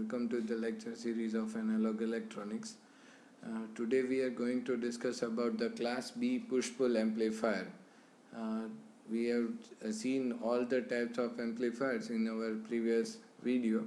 welcome to the lecture series of analog electronics. Today we are going to discuss about the class B push-pull amplifier. We have seen all the types of amplifiers in our previous video.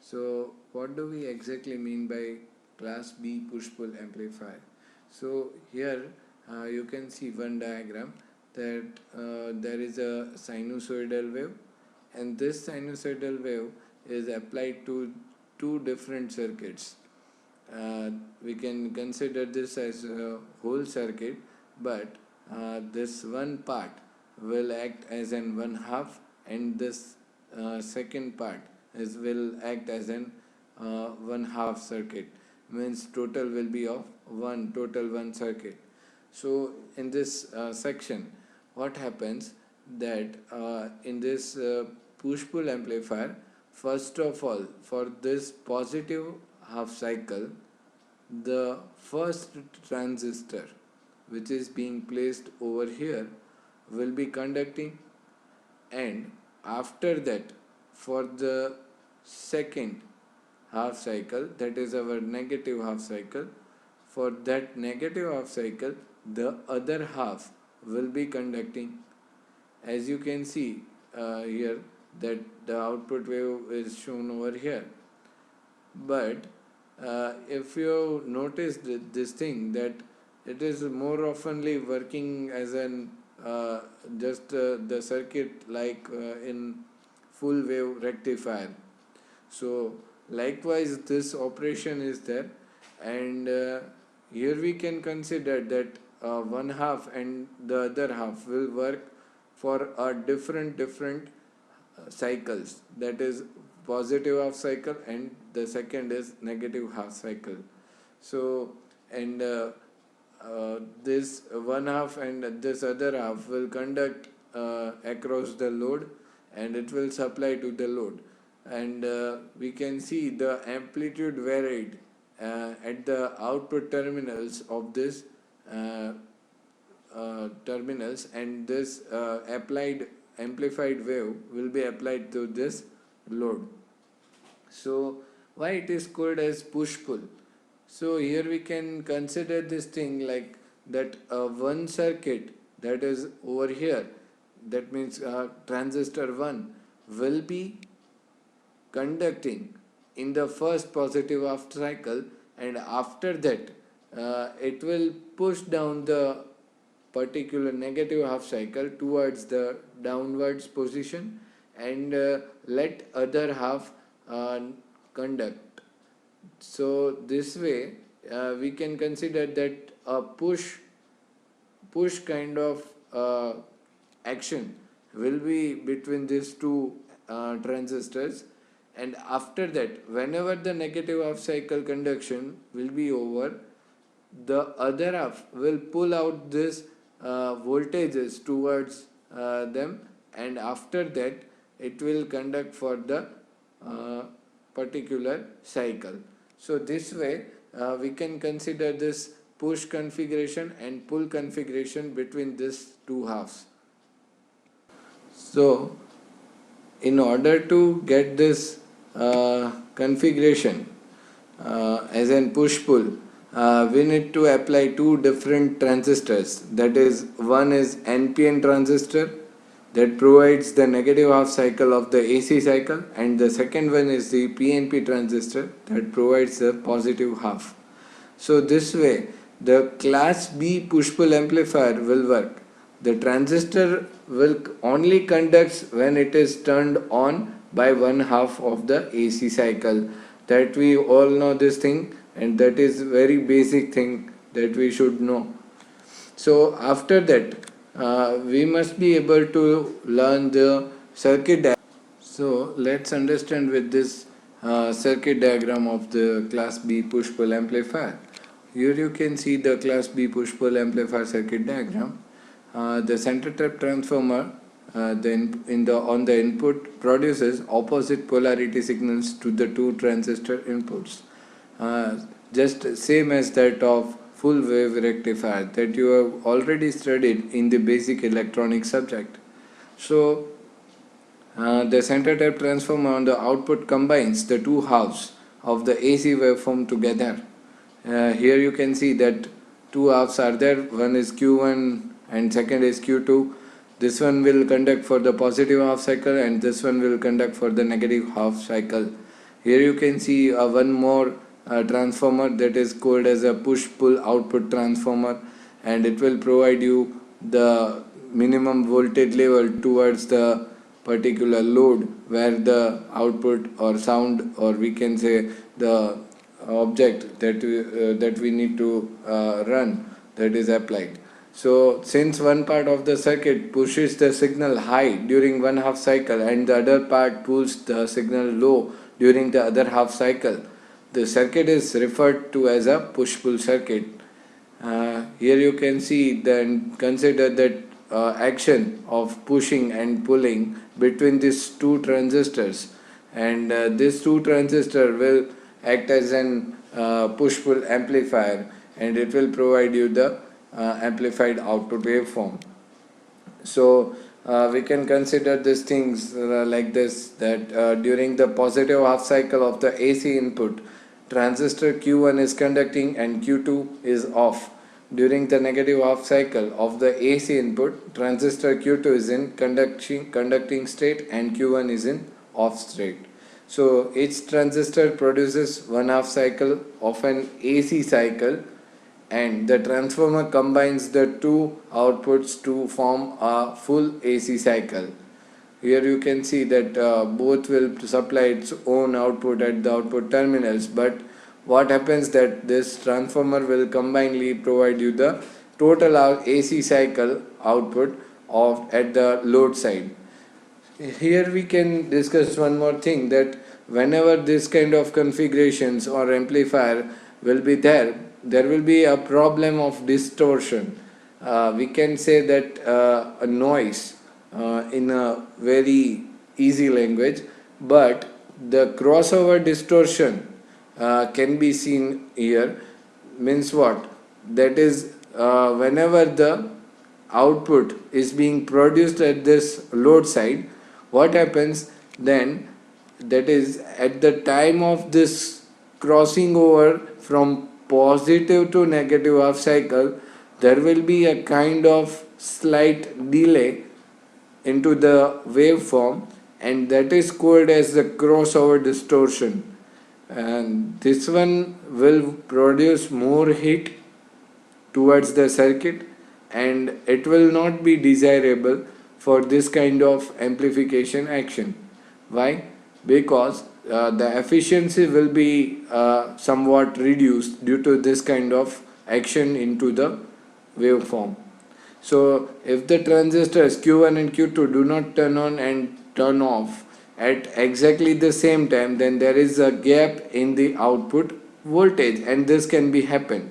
So what do we exactly mean by class B push-pull amplifier? So here you can see one diagram that there is a sinusoidal wave, and this sinusoidal wave is applied to two different circuits. We can consider this as a whole circuit, but this one part will act as an one half, and this second part will act as an one half circuit. Means total will be of one circuit. So in this section, what happens that in this push-pull amplifier, first of all, for this positive half cycle, the first transistor which is being placed over here will be conducting, and after that, for the second half cycle, that is our negative half cycle, for that negative half cycle the other half will be conducting. As you can see here that the output wave is shown over here, but if you notice this thing, that it is more oftenly working as an just the circuit like in full wave rectifier. So likewise this operation is there, and here we can consider that one half and the other half will work for a different cycles, that is positive half cycle and the second is negative half cycle. So and this one half and this other half will conduct across the load, and it will supply to the load, and we can see the amplitude varied at the output terminals of this terminals, and this amplified wave will be applied to this load. So why it is called as push-pull? So here we can consider this thing like that one circuit that is over here, that means transistor 1 will be conducting in the first positive half cycle, and after that it will push down the particular negative half cycle towards the downwards position, and let other half conduct. So this way we can consider that a push kind of action will be between these two transistors, and after that, whenever the negative half cycle conduction will be over, the other half will pull out this voltages towards them, and after that it will conduct for the particular cycle. So this way we can consider this push configuration and pull configuration between these two halves. So in order to get this configuration as an push-pull, we need to apply two different transistors. That is, one is NPN transistor that provides the negative half cycle of the AC cycle, and the second one is the PNP transistor that provides the positive half. So this way the class B push-pull amplifier will work. The transistor will only conduct when it is turned on by one half of the AC cycle. That we all know this thing, and that is very basic thing that we should know. So after that we must be able to learn the circuit diagram. So let's understand with this circuit diagram of the class B push-pull amplifier. Here you can see the class B push-pull amplifier circuit diagram. The center tap transformer on the input produces opposite polarity signals to the two transistor inputs, just same as that of full wave rectifier that you have already studied in the basic electronics subject. So the center tap transformer on the output combines the two halves of the AC waveform together. Here you can see that two halves are there, one is Q1 and second is Q2. This one will conduct for the positive half cycle and this one will conduct for the negative half cycle. Here you can see one more transformer that is called as a push-pull output transformer, and it will provide you the minimum voltage level towards the particular load where the output or sound, or we can say the object that we need to run, that is applied. So since one part of the circuit pushes the signal high during one half cycle and the other part pulls the signal low during the other half cycle, the circuit is referred to as a push-pull circuit. Here you can see, then consider that action of pushing and pulling between these two transistors, and these two transistors will act as an push-pull amplifier, and it will provide you the amplified output waveform. So we can consider these things like this, that during the positive half cycle of the AC input, transistor Q1 is conducting and Q2 is off. During the negative half cycle of the AC input, transistor Q2 is in conducting state and Q1 is in off state. So each transistor produces one half cycle of an AC cycle, and the transformer combines the two outputs to form a full AC cycle. Here you can see that both will supply its own output at the output terminals, but what happens that this transformer will combinedly provide you the total AC cycle output at the load side. Here we can discuss one more thing, that whenever this kind of configurations or amplifier will be there will be a problem of distortion. We can say that a noise in a very easy language, but the crossover distortion can be seen here. Means what? That is, whenever the output is being produced at this load side, what happens then, that is, at the time of this crossing over from positive to negative half cycle, there will be a kind of slight delay into the waveform, and that is called as the crossover distortion, and this one will produce more heat towards the circuit, and it will not be desirable for this kind of amplification action. Why? Because the efficiency will be somewhat reduced due to this kind of action into the waveform. So if the transistors Q1 and Q2 do not turn on and turn off at exactly the same time, then there is a gap in the output voltage, and this can be happen.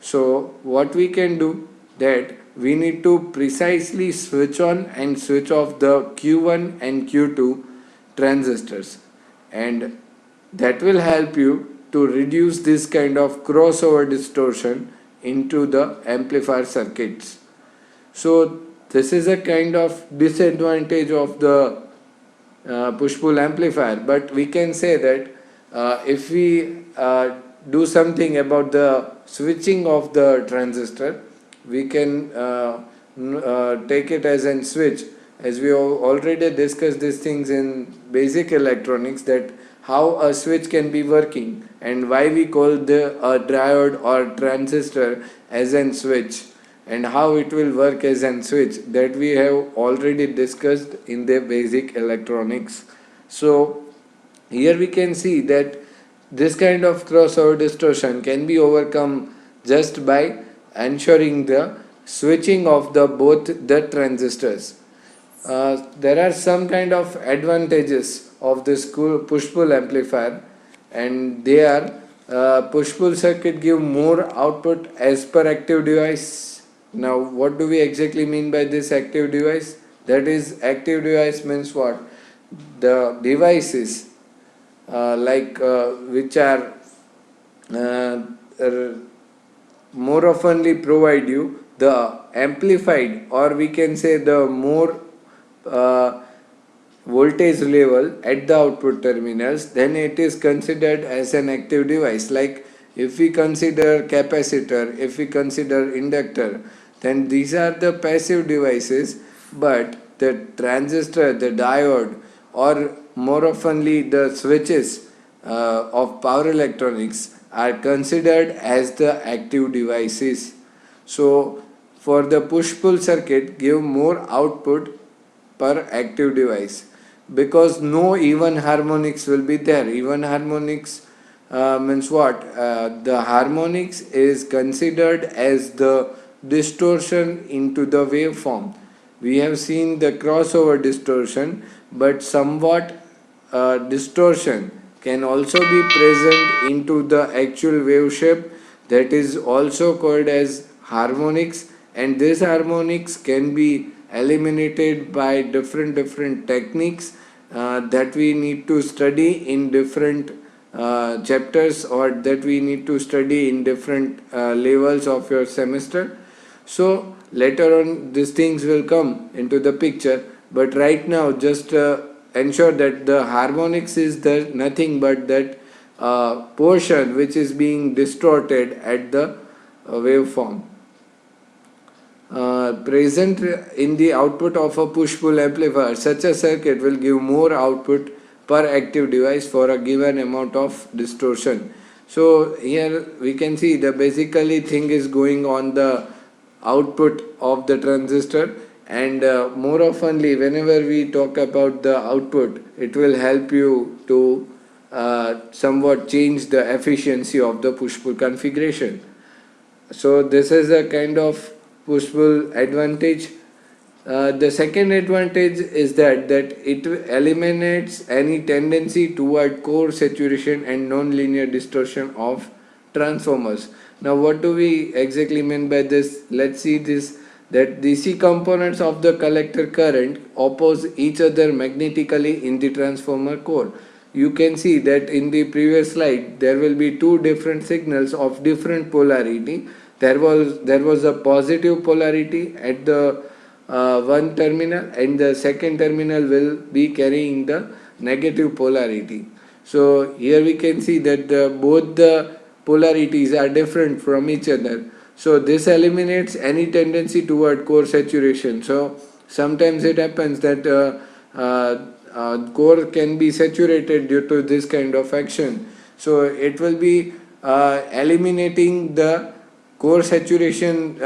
So what we can do, that we need to precisely switch on and switch off the Q1 and Q2 transistors, and that will help you to reduce this kind of crossover distortion into the amplifier circuits. So this is a kind of disadvantage of the push-pull amplifier, but we can say that if we do something about the switching of the transistor, we can take it as a switch, as we have already discussed these things in basic electronics, that how a switch can be working and why we call the diode or transistor as a switch, and how it will work as a switch, that we have already discussed in the basic electronics. So here we can see that this kind of crossover distortion can be overcome just by ensuring the switching of both the transistors. There are some kind of advantages of this push-pull amplifier, and they are push-pull circuit give more output as per active device. Now what do we exactly mean by this active device? That is, active device means what? The devices which are more oftenly provide you the amplified, or we can say the more voltage level at the output terminals, then it is considered as an active device. Like if we consider capacitor, if we consider inductor, then these are the passive devices, but the transistor, the diode, or more oftenly the switches of power electronics are considered as the active devices. So for the push-pull circuit, give more output per active device, because no even harmonics will be there. Even harmonics means what? The harmonics is considered as the distortion into the waveform. We have seen the crossover distortion, but somewhat distortion can also be present into the actual wave shape, that is also called as harmonics, and this harmonics can be eliminated by different techniques that we need to study in different chapters, or that we need to study in different levels of your semester. So later on these things will come into the picture, but right now just ensure that the harmonics is the nothing but that portion which is being distorted at the waveform. Present in the output of a push-pull amplifier, such a circuit will give more output per active device for a given amount of distortion. So here we can see the basically thing is going on the output of the transistor, and more oftenly whenever we talk about the output, it will help you to somewhat change the efficiency of the push-pull configuration. So this is a kind of push-pull advantage. The second advantage is that it eliminates any tendency toward core saturation and non-linear distortion of transformers. Now what do we exactly mean by this? Let's see this, that DC components of the collector current oppose each other magnetically in the transformer core. You can see that in the previous slide there will be two different signals of different polarity. There was a positive polarity at the one terminal, and the second terminal will be carrying the negative polarity. So here we can see that both the polarities are different from each other. So this eliminates any tendency toward core saturation. So sometimes it happens that core can be saturated due to this kind of action. So it will be eliminating the core saturation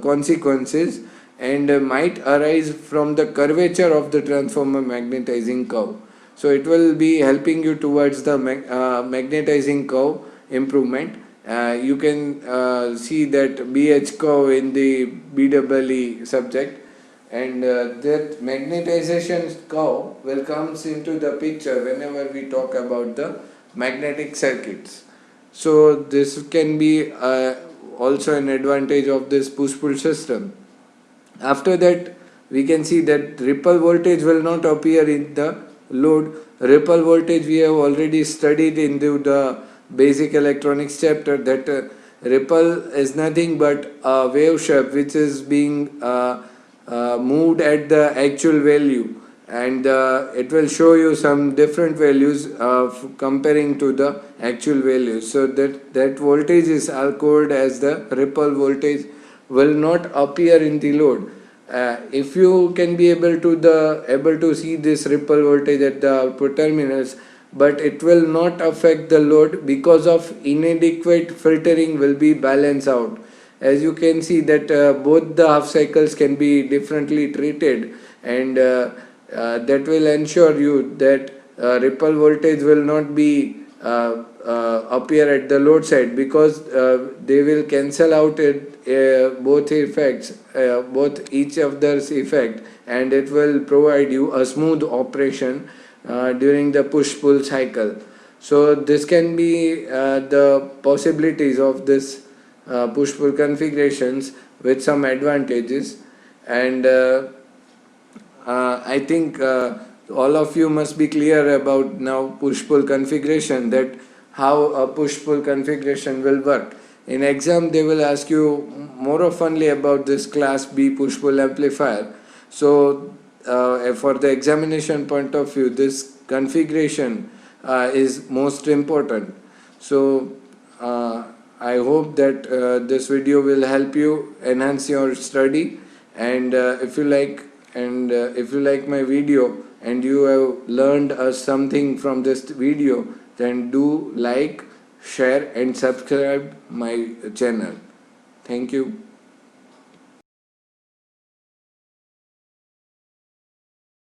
consequences, and might arise from the curvature of the transformer magnetizing curve. So it will be helping you towards the magnetizing curve improvement. You can see that BH curve in the BEE subject, and that magnetization curve will comes into the picture whenever we talk about the magnetic circuits. So this can be also an advantage of this push-pull system. After that, we can see that ripple voltage will not appear in the load. Ripple voltage we have already studied in the basic electronics chapter, that ripple is nothing but a wave shape which is being moved at the actual value, and it will show you some different values comparing to the actual values. So that voltage is called as the ripple voltage, will not appear in the load. If you can be able to see this ripple voltage at the output terminals, but it will not affect the load because of inadequate filtering will be balanced out. As you can see that both the half cycles can be differently treated, and that will ensure you that ripple voltage will not be appear at the load side, because they will cancel out both effects, both each other's effect, and it will provide you a smooth operation during the push-pull cycle. So this can be the possibilities of this push-pull configurations with some advantages, and I think all of you must be clear about now push-pull configuration, that how a push-pull configuration will work. In exam they will ask you more oftenly about this class B push-pull amplifier. So for the examination point of view, this configuration is most important. So I hope that this video will help you enhance your study, and if you like my video and you have learned something from this video, then do like, share and subscribe my channel. Thank you.